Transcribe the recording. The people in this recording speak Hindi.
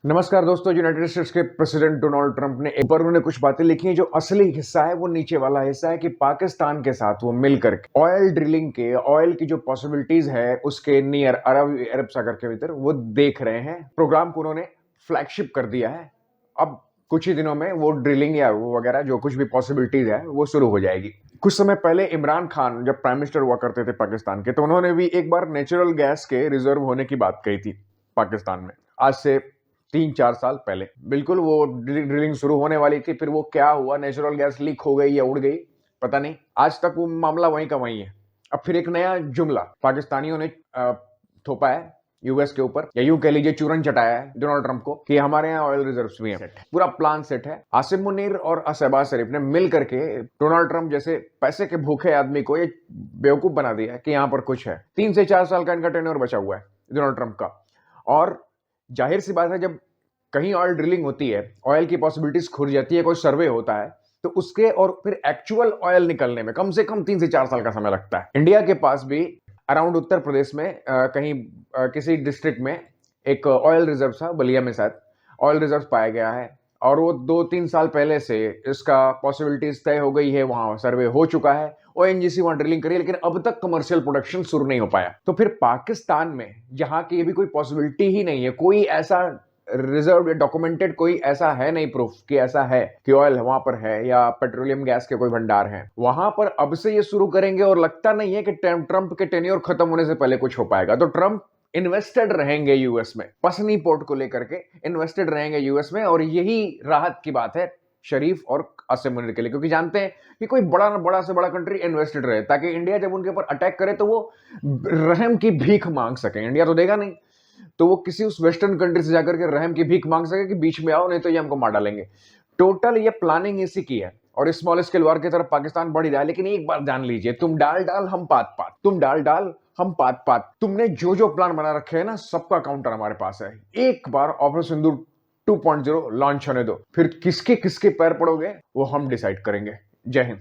नमस्कार दोस्तों। यूनाइटेड स्टेट्स के प्रेसिडेंट डोनाल्ड ट्रंप ने ऊपर उन्होंने कुछ बातें लिखी हैं। जो असली हिस्सा है वो नीचे वाला हिस्सा है कि पाकिस्तान के साथ वो मिलकर के ऑयल ड्रिलिंग के ऑयल की जो पॉसिबिलिटीज है उसके नियर अरब सागर के भीतर वो देख रहे हैं। प्रोग्राम को उन्होंने फ्लैगशिप कर दिया है। अब कुछ ही दिनों में वो ड्रिलिंग या वो वगैरह जो कुछ भी पॉसिबिलिटीज है वो शुरू हो जाएगी। कुछ समय पहले इमरान खान जब प्राइम मिनिस्टर हुआ करते थे पाकिस्तान के, तो उन्होंने भी एक बार नेचुरल गैस के रिजर्व होने की बात कही थी पाकिस्तान में, आज से 3-4 साल पहले। बिल्कुल वो ड्रिलिंग शुरू होने वाली थी, फिर वो क्या हुआ, नेचुरल गैस लीक हो गई या उड़ गई, पता नहीं। आज तक वो मामला वहीं का वहीं है। अब फिर एक नया जुमला पाकिस्तानियों ने थोपा है यूएस के ऊपर, या यूं कह लीजिए चूरन चटाया है डोनाल्ड ट्रंप को कि हमारे यहाँ ऑयल रिजर्व्स भी हैं। पूरा प्लान सेट है। आसिम मुनीर और शहबाज शरीफ ने मिल करके डोनाल्ड ट्रंप जैसे पैसे के भूखे आदमी को ये बेवकूफ बना दिया है कि यहाँ पर कुछ है। 3 से 4 साल का इनका टेन्योर बचा हुआ है डोनाल्ड ट्रंप का। और जाहिर सी बात है, जब कहीं ऑयल ड्रिलिंग होती है, ऑयल की पॉसिबिलिटीज खुल जाती है, कोई सर्वे होता है, तो उसके और फिर एक्चुअल ऑयल निकलने में कम से कम 3 से 4 साल का समय लगता है। इंडिया के पास भी अराउंड उत्तर प्रदेश में कहीं किसी डिस्ट्रिक्ट में एक ऑयल रिजर्व था, बलिया में शायद ऑयल रिजर्व पाया गया है। और वो 2-3 साल पहले से इसका पॉसिबिलिटीज तय हो गई है, वहां सर्वे हो चुका है, ओएनजीसी वहां ड्रिलिंग करी है, लेकिन अब तक कमर्शियल प्रोडक्शन शुरू नहीं हो पाया। तो फिर पाकिस्तान में जहां की भी कोई पॉसिबिलिटी ही नहीं है, कोई ऐसा रिजर्व डॉक्यूमेंटेड कोई ऐसा है नहीं प्रूफ कि ऐसा है कि ऑयल वहां पर है या पेट्रोलियम गैस के कोई भंडार हैं, वहां पर अब से ये शुरू करेंगे। और लगता नहीं है कि ट्रंप के टेन्योर खत्म होने से पहले कुछ हो पाएगा। तो ट्रंप इन्वेस्टेड रहेंगे यूएस में, पसनी पोर्ट को लेकर के इन्वेस्टेड रहेंगे यूएस में। और यही राहत की बात है शरीफ और आसिम मुनीर के लिए, क्योंकि जानते हैं कि कोई बड़ा से बड़ा कंट्री इन्वेस्टेड रहे, ताकि इंडिया जब उनके ऊपर अटैक करे तो वो रहम की भीख मांग सके। इंडिया तो देगा नहीं, तो वो किसी उस वेस्टर्न कंट्री से जाकर के रहम की भीख मांग सके कि बीच में आओ, नहीं तो ये हमको मार डालेंगे। टोटल ये प्लानिंग इसी की है। और स्मॉल स्केल वॉर की तरफ पाकिस्तान बढ़ ही रहा है। लेकिन एक बात जान लीजिए, तुम डाल डाल हम पात पात, तुम डाल डाल हम पात पात। तुमने जो जो प्लान बना रखे है ना, सबका काउंटर हमारे पास है। एक बार ऑपरेशन सिंदूर 2.0 लॉन्च होने दो, फिर किसके किसके पैर पड़ोगे वो हम डिसाइड करेंगे। जय हिंद।